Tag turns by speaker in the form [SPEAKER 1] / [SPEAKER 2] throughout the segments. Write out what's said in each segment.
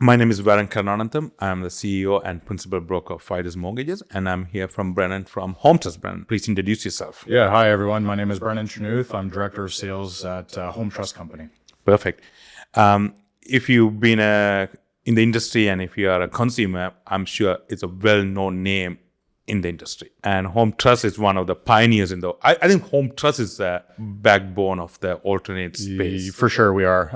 [SPEAKER 1] My name is Brennan Trenouth. I'm the CEO and principal broker of Fidus Mortgages, and I'm here from Brennan from Home Trust. Brennan, please introduce yourself.
[SPEAKER 2] Yeah, hi everyone. My name is Brennan Trenouth. I'm Director of Sales at Home Trust Company.
[SPEAKER 1] Perfect. If you've been in the industry and if you are a consumer, I'm sure it's a well-known name in the industry. And Home Trust is one of the pioneers in the. I think Home Trust is the backbone of the alternate space.
[SPEAKER 2] For sure, we are.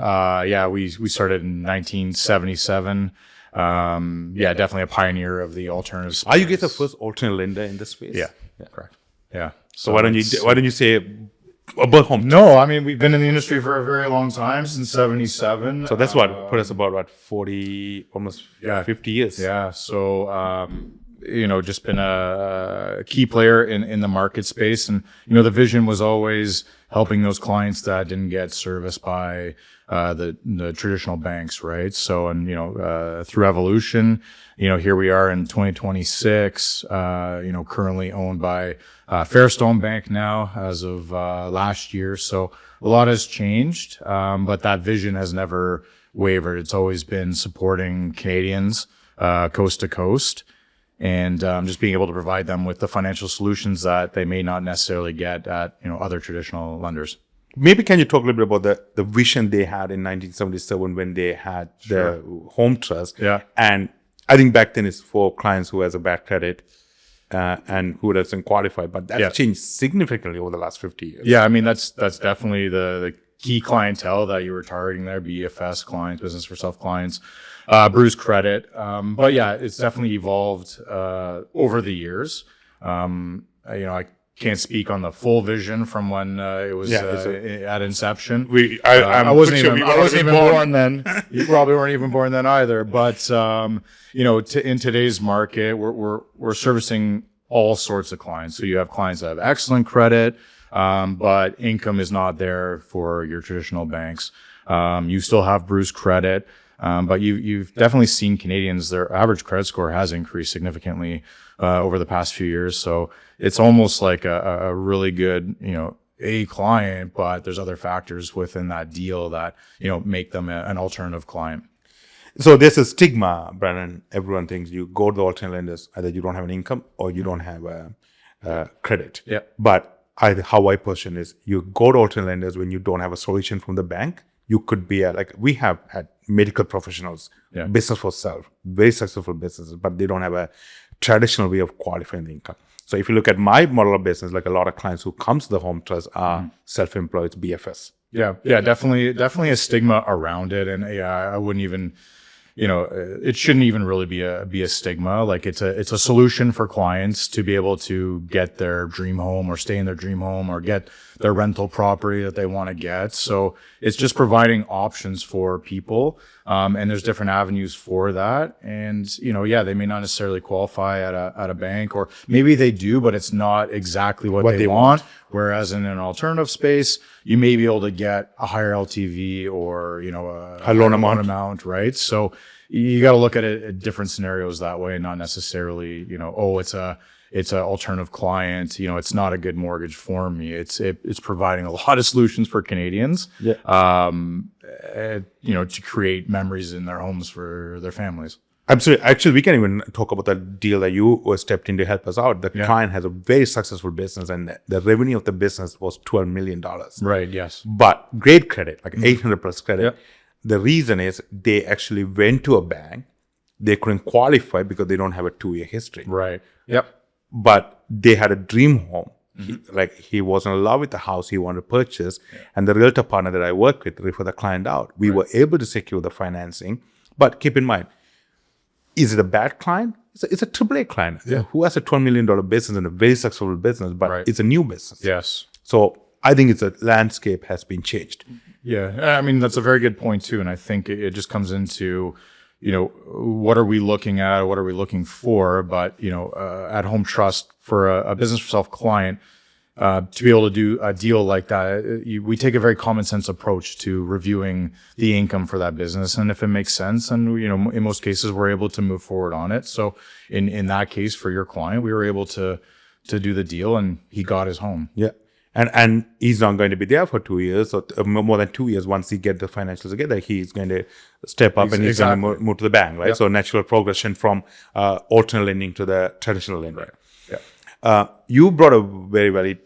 [SPEAKER 2] We started in 1977. Definitely a pioneer of the alternative space.
[SPEAKER 1] Are you guys the first alternate lender in this space?
[SPEAKER 2] Yeah, correct. Yeah.
[SPEAKER 1] So why don't you say about Home Trust?
[SPEAKER 2] No, I mean we've been in the industry for a very long time, since '77.
[SPEAKER 1] So that's what put us about 40, almost 50 years.
[SPEAKER 2] Yeah. So just been a key player in the market space. And, the vision was always helping those clients that didn't get serviced by the traditional banks, right? So, through evolution, here we are in 2026, currently owned by Fairstone Bank now as of last year. So a lot has changed, but that vision has never wavered. It's always been supporting Canadians coast to coast. And just being able to provide them with the financial solutions that they may not necessarily get at other traditional lenders.
[SPEAKER 1] Maybe can you talk a little bit about the vision they had in 1977 when they had the Home Trust?
[SPEAKER 2] Yeah.
[SPEAKER 1] And I think back then it's for clients who has a bad credit and who doesn't qualify, but that's changed significantly over the last 50 years.
[SPEAKER 2] Yeah, I mean that's definitely the key clientele that you were targeting there: BFS clients, business for self clients. Bruised credit. But yeah, it's definitely evolved over the years. I can't speak on the full vision from when it was at inception. I wasn't even born then. You probably weren't even born then either. But in today's market, we're servicing all sorts of clients. So you have clients that have excellent credit, but income is not there for your traditional banks. You still have bruised credit. But you've definitely seen Canadians, their average credit score has increased significantly over the past few years. So it's almost like a really good, A client, but there's other factors within that deal that, make them an alternative client.
[SPEAKER 1] So there's a stigma, Brennan. Everyone thinks you go to the alternate lenders, either you don't have an income or you don't have a credit.
[SPEAKER 2] Yeah.
[SPEAKER 1] But how I position is you go to alternate lenders when you don't have a solution from the bank. You could be we have had medical professionals, business for self, very successful businesses, but they don't have a traditional way of qualifying the income. So if you look at my model of business, like a lot of clients who come to the Home Trust are self-employed BFS.
[SPEAKER 2] Yeah, definitely a stigma around it. And I wouldn't even, it shouldn't even really be a stigma. Like it's a solution for clients to be able to get their dream home or stay in their dream home or get their rental property that they want to get. So it's just providing options for people. And there's different avenues for that. And, they may not necessarily qualify at a bank, or maybe they do, but it's not exactly what they want. Whereas in an alternative space, you may be able to get a higher LTV or, a loan amount, right? So you got to look at it at different scenarios that way, not necessarily, it's an alternative client. It's not a good mortgage for me. It's providing a lot of solutions for Canadians, to create memories in their homes for their families.
[SPEAKER 1] Absolutely. Actually, we can even talk about the deal that you stepped in to help us out. The client has a very successful business, and the revenue of the business was $12 million.
[SPEAKER 2] Right. Yes.
[SPEAKER 1] But great credit, like 800 plus credit. Yep. The reason is they actually went to a bank. They couldn't qualify because they don't have a 2-year history.
[SPEAKER 2] Right. Yep.
[SPEAKER 1] But they had a dream home. He wasn't in love with the house he wanted to purchase. Yeah. And the realtor partner that I work with referred the client out. We were able to secure the financing. But keep in mind, is it a bad client? It's a AAA client who has a $12 million business and a very successful business, but it's a new business.
[SPEAKER 2] Yes.
[SPEAKER 1] So I think the landscape has been changed.
[SPEAKER 2] Yeah. I mean, that's a very good point too. And I think it just comes into, what are we looking at? What are we looking for? But, at Home Trust for a business for self client, to be able to do a deal like that, we take a very common sense approach to reviewing the income for that business. And if it makes sense, and, in most cases, we're able to move forward on it. So in that case, for your client, we were able to do the deal and he got his home.
[SPEAKER 1] Yeah. And he's not going to be there for 2 years or more than 2 years. Once he get the financials together, he's going to step up and he's going to move to the bank, right? So natural progression from alternate lending to the traditional lending. You brought a very valid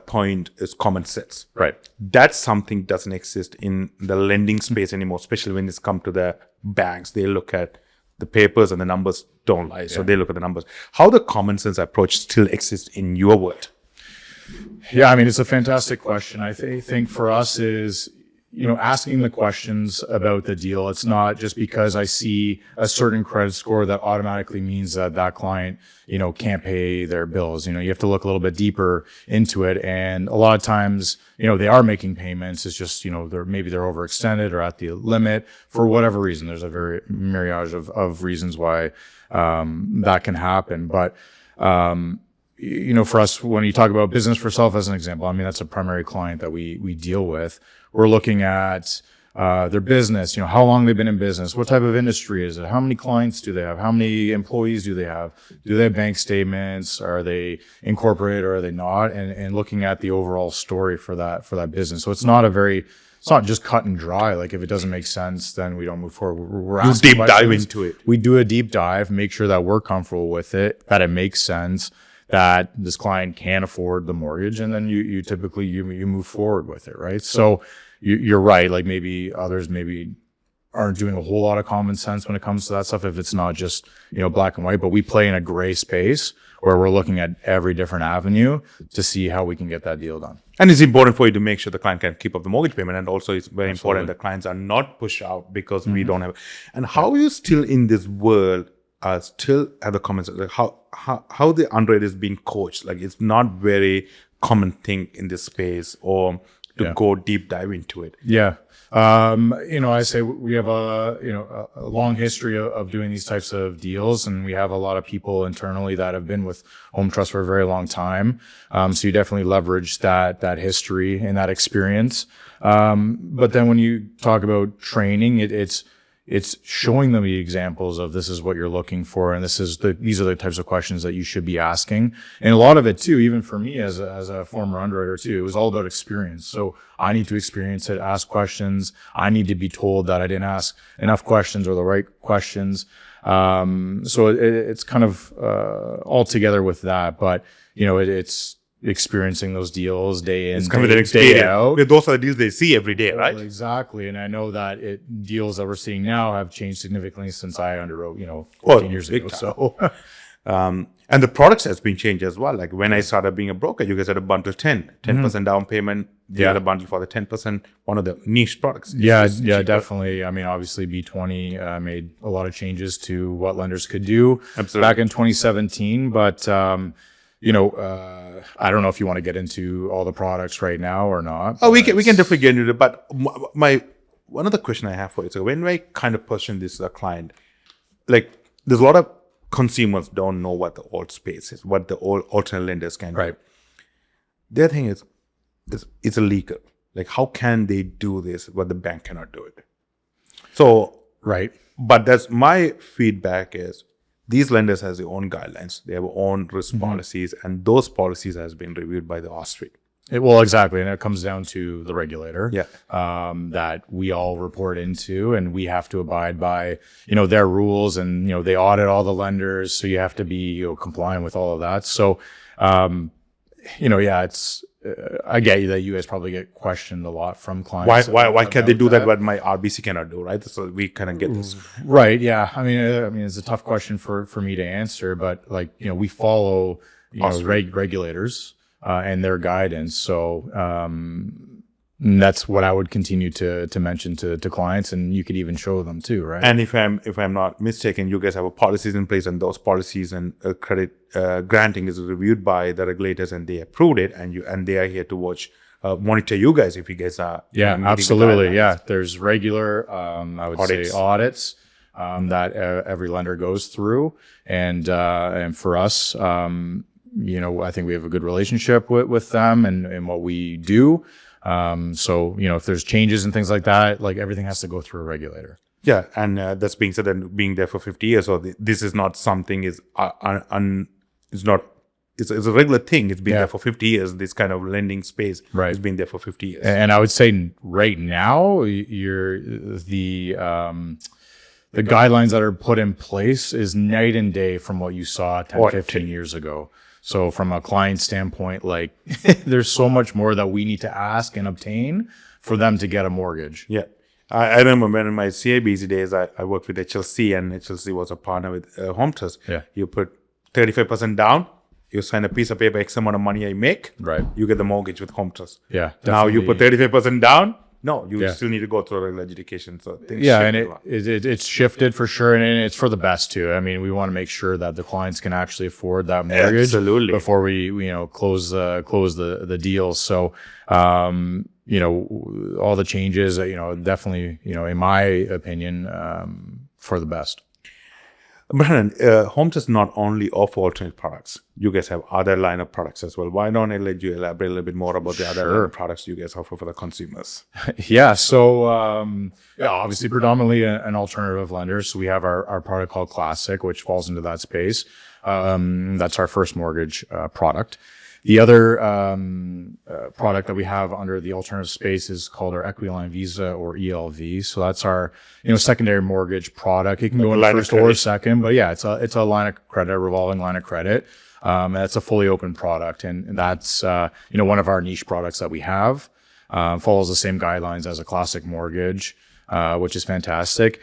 [SPEAKER 1] point is common sense.
[SPEAKER 2] Right.
[SPEAKER 1] That's something doesn't exist in the lending space anymore, especially when it's come to the banks. They look at the papers and the numbers don't lie. So they look at the numbers. How the common sense approach still exists in your world?
[SPEAKER 2] Yeah, I mean, it's a fantastic question. I think for us is, asking the questions about the deal. It's not just because I see a certain credit score that automatically means that client, can't pay their bills. You have to look a little bit deeper into it. And a lot of times, they are making payments. It's just, they're overextended or at the limit for whatever reason. There's a very myriad of reasons why that can happen. But for us, when you talk about business for self as an example, I mean, that's a primary client that we deal with. We're looking at their business, how long they've been in business, what type of industry is it, how many clients do they have, how many employees do they have, do they have bank statements, are they incorporated or are they not, and looking at the overall story for that business. So it's not just cut and dry. Like if it doesn't make sense, then we don't move forward. We're asking
[SPEAKER 1] deep dive into it.
[SPEAKER 2] We do a deep dive, make sure that we're comfortable with it, that it makes sense, that this client can afford the mortgage, and then you typically you move forward with it, right? So you're right. Like maybe others aren't doing a whole lot of common sense when it comes to that stuff if it's not just black and white. But we play in a gray space where we're looking at every different avenue to see how we can get that deal done.
[SPEAKER 1] And it's important for you to make sure the client can keep up the mortgage payment, and also it's very important that clients are not pushed out because we don't have. And how are you still in this world? Still at the comments, like how the underwriter is being coached. Like it's not very common thing in this space, or to go deep dive into it.
[SPEAKER 2] Yeah. I say we have a long history of doing these types of deals, and we have a lot of people internally that have been with Home Trust for a very long time. So you definitely leverage that history and that experience. But then when you talk about training, it's showing them the examples of this is what you're looking for, and these are the types of questions that you should be asking. And a lot of it too, even for me as a former underwriter too, it was all about experience. So I need to experience it, ask questions. I need to be told that I didn't ask enough questions or the right questions. So it's kind of all together with that, but it's experiencing those deals day in, day out.
[SPEAKER 1] Those are the deals they see every day, right?
[SPEAKER 2] Well, exactly. And I know that deals that we're seeing now have changed significantly since I underwrote, 14 years ago. So,
[SPEAKER 1] and the products has been changed as well. Like when I started being a broker, you guys had a bundle 10% down payment. The other bundle for the 10%, one of the niche products.
[SPEAKER 2] Yeah, definitely. I mean, obviously B20 made a lot of changes to what lenders could do back in 2017, but, I don't know if you want to get into all the products right now or not.
[SPEAKER 1] Oh, we can definitely get into it. But one other question I have for you. So when I kind of question this client, like there's a lot of consumers don't know what the alt space is, what the alternate lenders can do. Their thing is it's illegal. Like how can they do this, but the bank cannot do it? So but that's my feedback is, these lenders has their own guidelines. They have their own risk policies, and those policies has been reviewed by the OSFI.
[SPEAKER 2] Well, exactly. And it comes down to the regulator that we all report into, and we have to abide by, their rules, and, they audit all the lenders. So you have to be compliant with all of that. So, it's, I get you that you guys probably get questioned a lot from clients.
[SPEAKER 1] Why can't they do that? What my RBC cannot do, right? So we kind of get this.
[SPEAKER 2] Right. Yeah. I mean, it's a tough question for me to answer, but we follow, regulators, and their guidance. So, that's what I would continue to mention to clients, and you could even show them too, right?
[SPEAKER 1] And if I'm not mistaken, you guys have policies in place, and those policies and credit granting is reviewed by the regulators, and they approved it, and they are here to monitor you guys if you guys are.
[SPEAKER 2] Yeah, absolutely. Yeah, there's regular I would say audits that every lender goes through, and for us, I think we have a good relationship with them and what we do. So, if there's changes and things like that, like everything has to go through a regulator.
[SPEAKER 1] Yeah. And that's being said, and being there for 50 years, so this is not something is not it's a regular thing. It's been there for 50 years. This kind of lending space has been there for 50 years.
[SPEAKER 2] And I would say right now, the guidelines that are put in place is night and day from what you saw 10, 15 years ago. So from a client standpoint, like there's so much more that we need to ask and obtain for them to get a mortgage.
[SPEAKER 1] Yeah. I remember when in my CIBC days, I worked with HLC, and HLC was a partner with Home Trust.
[SPEAKER 2] Yeah.
[SPEAKER 1] You put 35% down, you sign a piece of paper, X amount of money you make, you get the mortgage with Home Trust.
[SPEAKER 2] Yeah.
[SPEAKER 1] Now you put 35% down, no, you still need to go through regular education. So things
[SPEAKER 2] and it's shifted for sure, and it's for the best too. I mean, we want to make sure that the clients can actually afford that mortgage before we close the deal. So all the changes, definitely, in my opinion, for the best.
[SPEAKER 1] Brennan, Home Trust not only offer alternate products, you guys have other line of products as well. Why don't I let you elaborate a little bit more about the other line of products you guys offer for the consumers?
[SPEAKER 2] Yeah, so obviously predominantly an alternative lender. So we have our product called Classic, which falls into that space. That's our first mortgage product. The other product that we have under the alternative space is called our Equity Line Visa, or ELV. So that's our secondary mortgage product. It can go in first or second, but yeah, it's a line of credit, a revolving line of credit. That's a fully open product, and that's one of our niche products that we have. Follows the same guidelines as a classic mortgage, which is fantastic.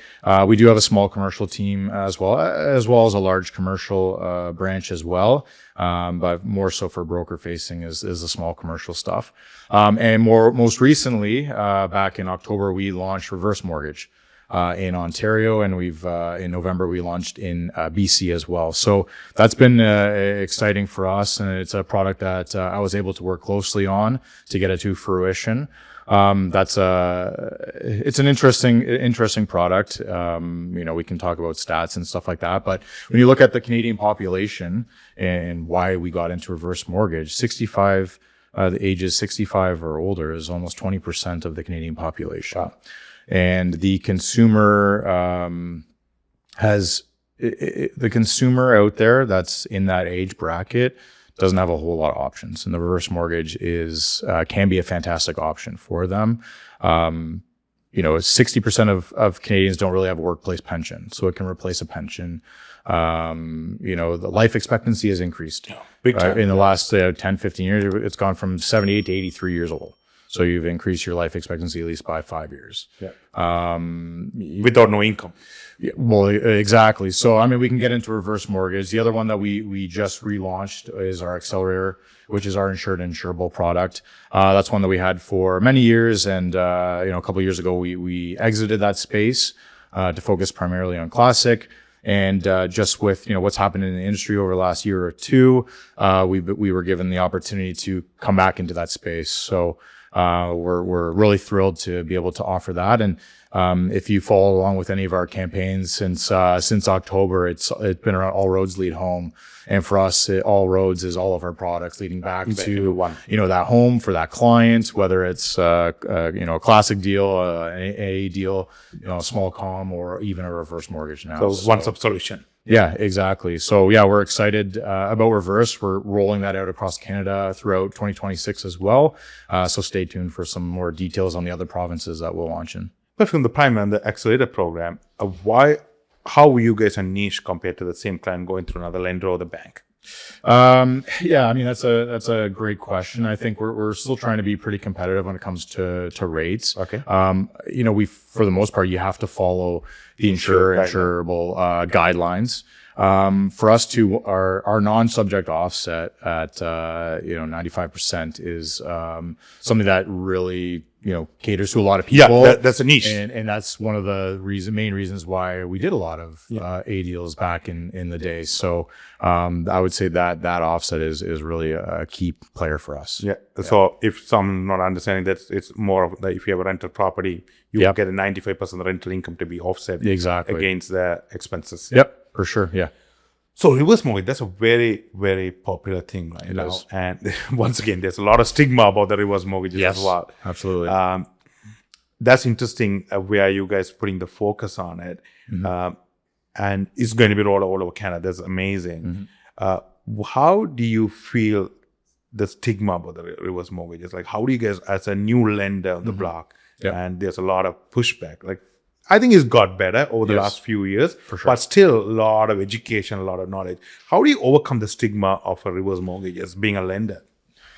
[SPEAKER 2] We do have a small commercial team as well as a large commercial branch as well. But more so for broker facing is the small commercial stuff. And most recently, back in October, we launched reverse mortgage in Ontario, and we've in November we launched in BC as well. So that's been exciting for us, and it's a product that I was able to work closely on to get it to fruition. It's an interesting product. We can talk about stats and stuff like that, but when you look at the Canadian population and why we got into reverse mortgage, the ages 65 or older is almost 20% of the Canadian population. Wow. And the consumer, the consumer out there that's in that age bracket doesn't have a whole lot of options, and the reverse mortgage can be a fantastic option for them. 60% of Canadians don't really have a workplace pension, so it can replace a pension. The life expectancy has increased. Big time. In the last 10, 15 years, it's gone from 78 to 83 years old. So you've increased your life expectancy at least by 5 years. Yeah.
[SPEAKER 1] Without no income.
[SPEAKER 2] Yeah, well, exactly. So, we can get into reverse mortgage. The other one that we just relaunched is our Accelerator, which is our insured and insurable product. That's one that we had for many years. And, a couple of years ago, we exited that space to focus primarily on Classic. And just with what's happened in the industry over the last year or two, we were given the opportunity to come back into that space. So we're really thrilled to be able to offer that. And if you follow along with any of our campaigns since October, it's been around All Roads Lead Home. And for us, All Roads is all of our products leading back to that home for that client, whether it's a classic deal, an AA deal, a small com, or even a reverse mortgage now.
[SPEAKER 1] So one-stop solution.
[SPEAKER 2] Yeah, exactly. So yeah, we're excited about reverse. We're rolling that out across Canada throughout 2026 as well. So stay tuned for some more details on the other provinces that we'll launch in.
[SPEAKER 1] But from the Prime and the Accelerator program, how were you guys a niche compared to the same client going through another lender or the bank?
[SPEAKER 2] That's a great question. I think we're still trying to be pretty competitive when it comes to rates.
[SPEAKER 1] Okay.
[SPEAKER 2] For the most part, you have to follow the insurable guidelines. For us our non-subject offset at 95% is something that really caters to a lot of people.
[SPEAKER 1] Yeah, that's a niche,
[SPEAKER 2] and that's one of the main reasons why we did a lot of A deals back in the day. So I would say that offset is really a key player for us.
[SPEAKER 1] Yeah. So if some not understanding that, it's more of if you have a rental property, you get a 95% rental income to be offset against the expenses.
[SPEAKER 2] Yep. For sure, yeah.
[SPEAKER 1] So reverse mortgage, that's a very, very popular thing right now.
[SPEAKER 2] Is.
[SPEAKER 1] And once again, there's a lot of stigma about the reverse mortgages as well.
[SPEAKER 2] Absolutely.
[SPEAKER 1] That's interesting where you guys putting the focus on it. Mm-hmm. And it's going to be rolled all over Canada. That's amazing. Mm-hmm. how do you feel the stigma about the reverse mortgages? Like, how do you guys, as a new lender on the block, and there's a lot of pushback, like, I think it's got better over the last few years,
[SPEAKER 2] for sure.
[SPEAKER 1] but still a lot of education, a lot of knowledge. How do you overcome the stigma of a reverse mortgage as being a lender?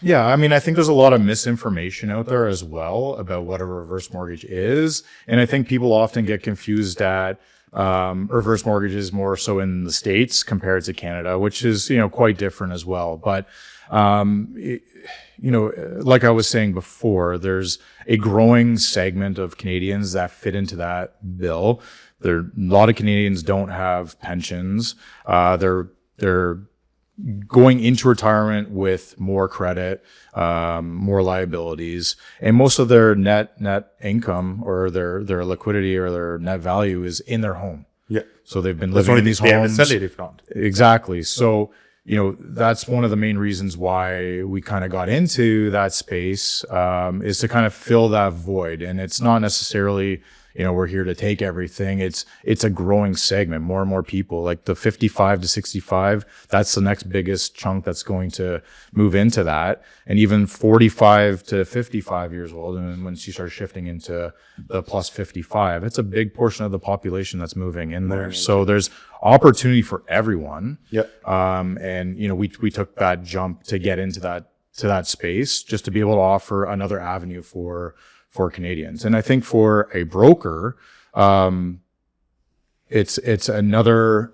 [SPEAKER 2] Yeah, I mean, I think there's a lot of misinformation out there as well about what a reverse mortgage is. And I think people often get confused at reverse mortgages more so in the States compared to Canada, which is, quite different as well. But, like I was saying before, there's a growing segment of Canadians that fit into that bill. A lot of Canadians don't have pensions. They're going into retirement with more credit, more liabilities, and most of their net income or their liquidity or their net value is in their home.
[SPEAKER 1] Yeah.
[SPEAKER 2] So they've been living in these homes.
[SPEAKER 1] They have to sell it if not.
[SPEAKER 2] Exactly. So, that's one of the main reasons why we kind of got into that space, is to kind of fill that void. And it's not necessarily, we're here to take everything. It's a growing segment, more and more people, like the 55 to 65. That's the next biggest chunk that's going to move into that. And even 45 to 55 years old. And once you start shifting into the plus 55, it's a big portion of the population that's moving in there. So there's opportunity for everyone.
[SPEAKER 1] Yeah.
[SPEAKER 2] And we took that jump to get into that space just to be able to offer another avenue for Canadians. And I think for a broker, it's another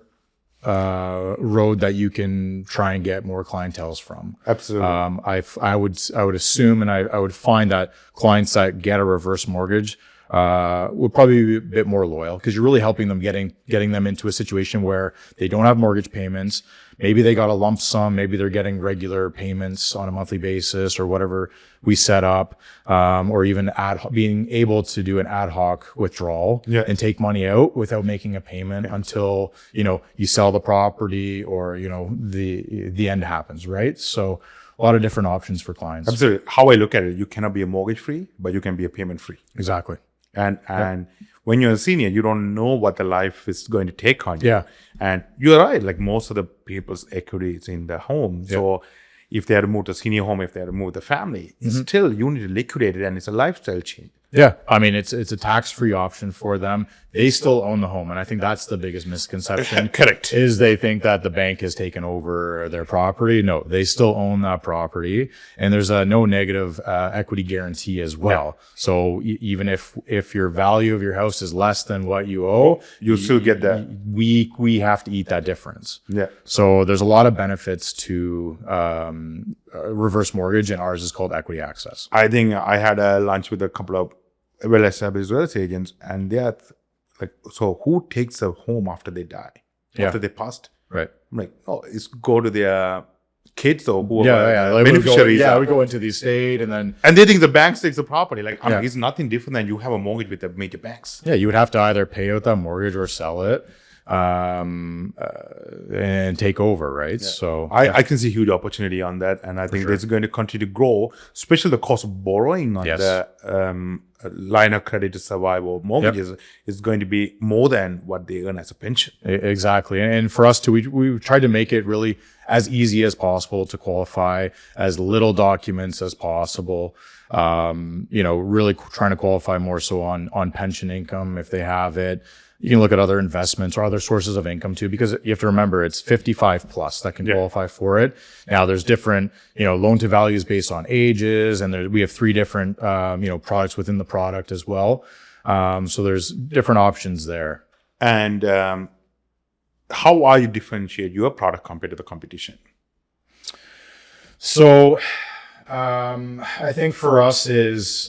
[SPEAKER 2] road that you can try and get more clienteles from.
[SPEAKER 1] Absolutely.
[SPEAKER 2] I would assume, and I would find that clients that get a reverse mortgage would probably be a bit more loyal, because you're really helping them getting them into a situation where they don't have mortgage payments. Maybe they got a lump sum. Maybe they're getting regular payments on a monthly basis or whatever we set up, or even being able to do an ad hoc withdrawal and take money out without making a payment until, you sell the property or, the end happens, right? So a lot of different options for clients.
[SPEAKER 1] Absolutely. How I look at it, you cannot be a mortgage free, but you can be a payment free.
[SPEAKER 2] Exactly.
[SPEAKER 1] And when you're a senior, you don't know what the life is going to take on you.
[SPEAKER 2] Yeah.
[SPEAKER 1] And you're right. Like, most of the people's equity is in the home. Yeah. So if they had to move to senior home, if they had to move the family, still you need to liquidate it, and it's a lifestyle change.
[SPEAKER 2] Yeah. I mean, it's a tax-free option for them. They still own the home. And I think that's the biggest misconception.
[SPEAKER 1] Correct.
[SPEAKER 2] Is they think that the bank has taken over their property. No, they still own that property. And there's a no negative equity guarantee as well. Yeah. So even if your value of your house is less than what you owe,
[SPEAKER 1] you still get that.
[SPEAKER 2] We have to eat that difference.
[SPEAKER 1] Yeah.
[SPEAKER 2] So there's a lot of benefits to reverse mortgage, and ours is called equity access.
[SPEAKER 1] I think I had a lunch with a couple of well-established real estate agents, and they're like, so who takes a home after they die, after they passed?
[SPEAKER 2] Right.
[SPEAKER 1] I'm like, oh, it's go to their kids or who
[SPEAKER 2] like
[SPEAKER 1] beneficiaries.
[SPEAKER 2] We go into the estate, and
[SPEAKER 1] they think the bank takes the property. Like, I mean, it's nothing different than you have a mortgage with the major banks.
[SPEAKER 2] Yeah, you would have to either pay out that mortgage or sell it, and take over, right?
[SPEAKER 1] Yeah.
[SPEAKER 2] So
[SPEAKER 1] I can see huge opportunity on that, and I think it's going to continue to grow, especially the cost of borrowing on the line of credit to survive or mortgages is going to be more than what they earn as a pension.
[SPEAKER 2] Exactly. And for us too, we tried to make it really as easy as possible to qualify, as little documents as possible. Really trying to qualify more so on pension income if they have it. You can look at other investments or other sources of income too, because you have to remember it's 55 plus that can qualify for it. Now there's different, loan to values based on ages, and we have 3 different, products within the product as well. So there's different options there.
[SPEAKER 1] And how are you differentiate your product compared to the competition?
[SPEAKER 2] So I think for us is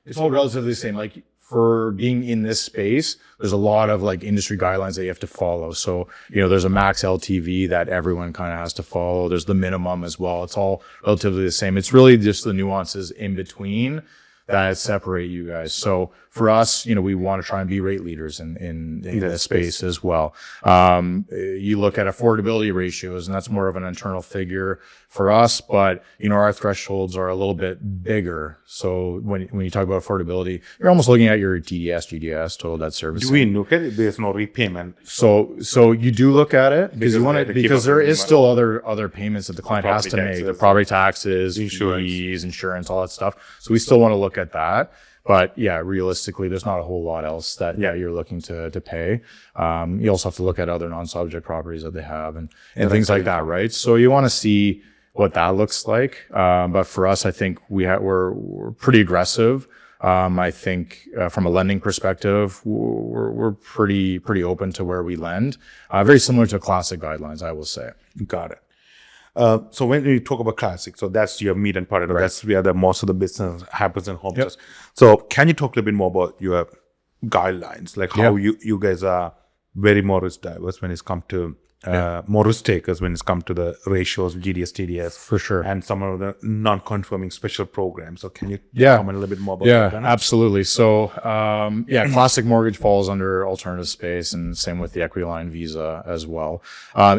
[SPEAKER 2] it's all relatively the same. Like, for being in this space, there's a lot of like industry guidelines that you have to follow. So, there's a max LTV that everyone kind of has to follow. There's the minimum as well. It's all relatively the same. It's really just the nuances in between that separate you guys. So for us, we want to try and be rate leaders in this space as well. You look at affordability ratios, and that's more of an internal figure for us, but our thresholds are a little bit bigger. So when you talk about affordability, you're almost looking at your TDS, GDS, total debt service.
[SPEAKER 1] Do we look at it? There's no repayment.
[SPEAKER 2] So you do look at it because there is still other payments that the client has to make, the property taxes, fees, insurance, all that stuff. So we still want to look at that. But yeah, realistically, there's not a whole lot else that you're looking to pay. You also have to look at other non-subject properties that they have and things like that, right? So you want to see what that looks like. But for us, I think we're pretty aggressive. I think from a lending perspective, we're pretty open to where we lend. Very similar to classic guidelines, I will say.
[SPEAKER 1] Got it. So when you talk about classic, so that's your meat and potatoes. Right. That's where most of the business happens in home. Yep. So can you talk a little bit more about your guidelines, like how you guys are very more risk diverse when it's come to more risk takers when it's come to the ratios, GDS, TDS,
[SPEAKER 2] for sure,
[SPEAKER 1] and some of the non-conforming special programs. So can you comment a little bit more about that?
[SPEAKER 2] Yeah, absolutely. So classic mortgage falls under alternative space, and same with the equity line visa as well.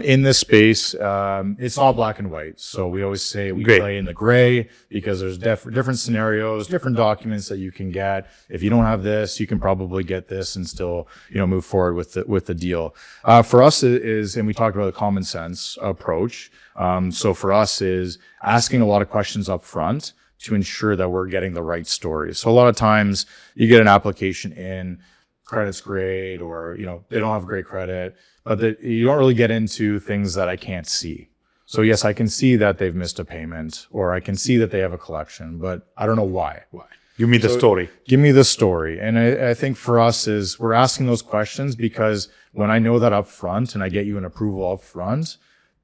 [SPEAKER 2] In this space, it's not black and white. So we always say we play in the gray because there's different scenarios, different documents that you can get. If you don't have this, you can probably get this and still move forward with the deal. For us is, and we talked about the common sense approach. So for us is asking a lot of questions up front to ensure that we're getting the right story. So a lot of times you get an application in, credit's great, or, they don't have great credit, but you don't really get into things that I can't see. So yes, I can see that they've missed a payment, or I can see that they have a collection, but I don't know why.
[SPEAKER 1] Give me the story.
[SPEAKER 2] Give me the story. And I think for us is we're asking those questions because when I know that up front and I get you an approval up front,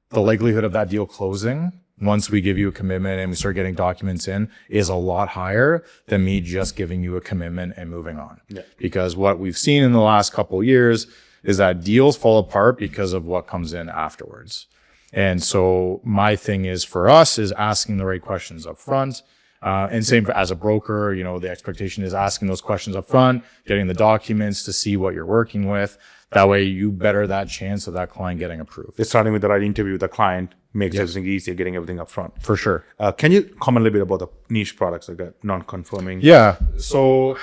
[SPEAKER 2] the likelihood of that deal closing once we give you a commitment and we start getting documents in is a lot higher than me just giving you a commitment and moving on. Yeah. Because what we've seen in the last couple of years is that deals fall apart because of what comes in afterwards. And so my thing is for us is asking the right questions up front. And same as a broker, the expectation is asking those questions up front, getting the documents to see what you're working with. That way you better that chance of that client getting approved.
[SPEAKER 1] It's starting with the right interview with the client makes everything easier, getting everything up front.
[SPEAKER 2] For sure.
[SPEAKER 1] Can you comment a little bit about the niche products like that, non-conforming?
[SPEAKER 2] Yeah. So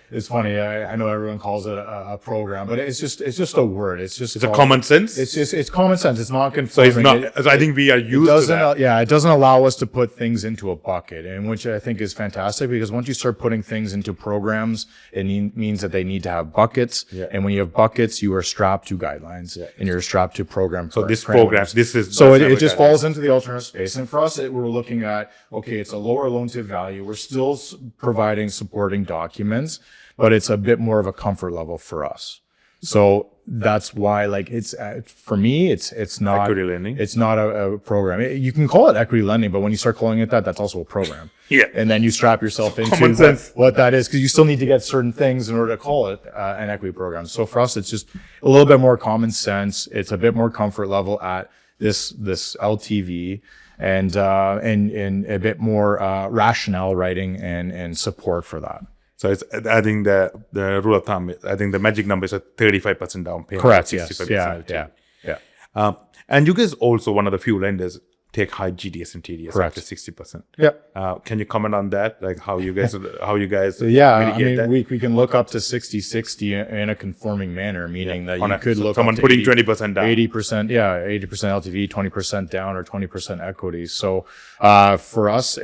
[SPEAKER 2] it's funny. I know everyone calls it a program, but it's just a word. It's a
[SPEAKER 1] common sense.
[SPEAKER 2] It's common sense. It's not conforming.
[SPEAKER 1] So it's not. I think we are used to that.
[SPEAKER 2] Yeah, it doesn't allow us to put things into a bucket, and which I think is fantastic because once you start putting things into programs, it means that they need to have buckets. Yeah. And when you have buckets, you are strapped to guidelines, and you're strapped to program.
[SPEAKER 1] So this program,
[SPEAKER 2] it just falls into the alternate space. And for us, we're looking at it's a lower loan to value. We're still providing supporting documents, but it's a bit more of a comfort level for us. So that's why, it's for me, it's not
[SPEAKER 1] equity lending.
[SPEAKER 2] It's not a program. You can call it equity lending, but when you start calling it that, that's also a program.
[SPEAKER 1] Yeah.
[SPEAKER 2] And then you strap yourself into what that is, because you still need to get certain things in order to call it an equity program. So for us, it's just a little bit more common sense. It's a bit more comfort level at this LTV. And a bit more rationale writing and support for that.
[SPEAKER 1] So I think the rule of thumb, I think the magic number is a 35% down payment.
[SPEAKER 2] Correct. 65%. Yes. Yeah.
[SPEAKER 1] And you guys also one of the few lenders take high GDS and TDS up to 60%.
[SPEAKER 2] Yeah.
[SPEAKER 1] Can you comment on that? Like how you guys
[SPEAKER 2] mitigate that? We can look up to 60-60 in a conforming manner, meaning that you could look
[SPEAKER 1] someone
[SPEAKER 2] up to
[SPEAKER 1] putting 20% down.
[SPEAKER 2] 80%, 80% LTV, 20% down, or 20% equity. So for us,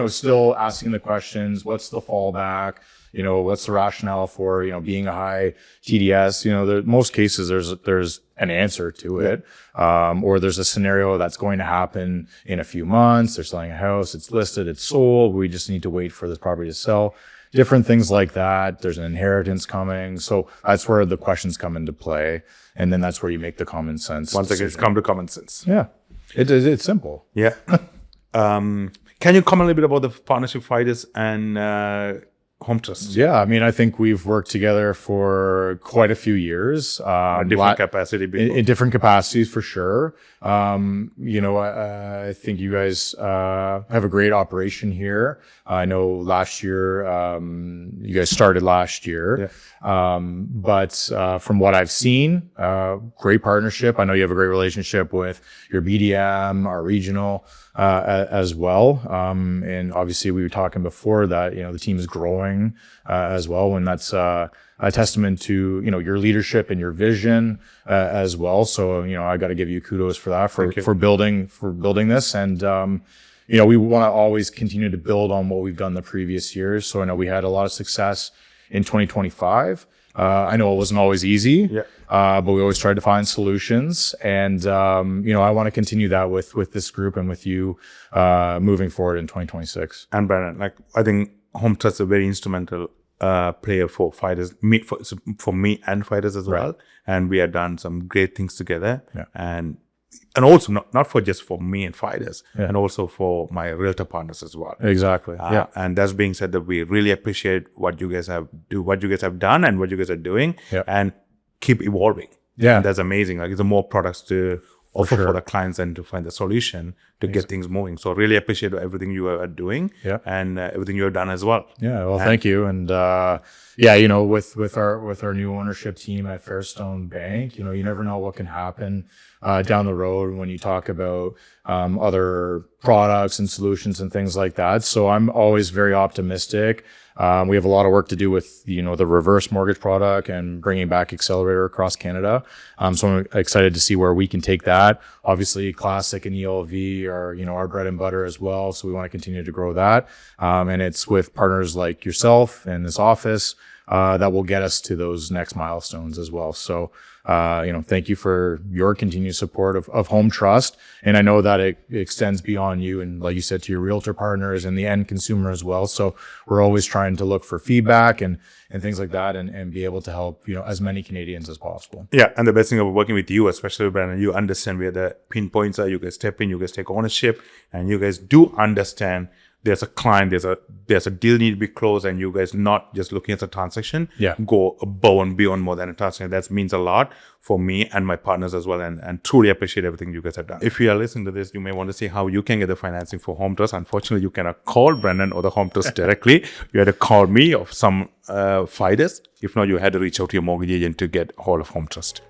[SPEAKER 2] still asking the questions, what's the fallback? What's the rationale for, being a high TDS? Most cases there's an answer to it. Or there's a scenario that's going to happen in a few months. They're selling a house, it's listed, it's sold. We just need to wait for this property to sell. Different things like that. There's an inheritance coming. So that's where the questions come into play. And then that's where you make the common sense.
[SPEAKER 1] Once again, it's come to common sense.
[SPEAKER 2] Yeah. It's simple.
[SPEAKER 1] Yeah. Can you comment a little bit about the partnership fighters and Home Trust?
[SPEAKER 2] Yeah, I mean, I think we've worked together for quite a few years.
[SPEAKER 1] Different capacity
[SPEAKER 2] in different capacities for sure. I think you guys have a great operation here. I know last year, you guys started last year.
[SPEAKER 1] Yeah.
[SPEAKER 2] But from what I've seen, great partnership. I know you have a great relationship with your BDM, our regional, as well. And obviously we were talking before that, the team is growing, as well. And that's, a testament to, your leadership and your vision, as well. So, I got to give you kudos for that, for building this. And, we want to always continue to build on what we've done the previous years. So I know we had a lot of success in 2025. I know it wasn't always easy, but we always tried to find solutions. And, I want to continue that with this group and with you, moving forward in 2026.
[SPEAKER 1] And Brennan, I think Home Trust is a very instrumental player for fighters, for me and fighters as well. And we have done some great things together. And also not for just for me and fighters, and also for my realtor partners as well.
[SPEAKER 2] Exactly.
[SPEAKER 1] And that's being said, that we really appreciate what you guys have done and what you guys are doing, and keep evolving. And that's amazing. It's more products to offer for the clients and to find the solution to get things moving. So really appreciate everything you are doing, and everything you have done as well.
[SPEAKER 2] Well, thank you. And with our new ownership team at Fairstone Bank, you never know what can happen down the road when you talk about other products and solutions and things like that. So I'm always very optimistic. We have a lot of work to do with, the reverse mortgage product and bringing back Accelerator across Canada. So I'm excited to see where we can take that. Obviously, Classic and ELV are, our bread and butter as well. So we want to continue to grow that. And it's with partners like yourself and this office that will get us to those next milestones as well. So, thank you for your continued support of Home Trust. And I know that it extends beyond you and, like you said, to your realtor partners and the end consumer as well. So we're always trying to look for feedback and things like that, and be able to help, as many Canadians as possible.
[SPEAKER 1] Yeah. And the best thing about working with you, especially Brandon, you understand where the pinpoints are. You guys step in, you guys take ownership, and you guys do understand there's a client, there's a deal need to be closed, and you guys not just looking at the transaction, go above and beyond more than a transaction. That means a lot for me and my partners as well, and truly appreciate everything you guys have done. If you are listening to this, you may want to see how you can get the financing for Home Trust. Unfortunately, you cannot call Brennan or the Home Trust directly. You had to call me or some fighters. If not, you had to reach out to your mortgage agent to get hold of Home Trust.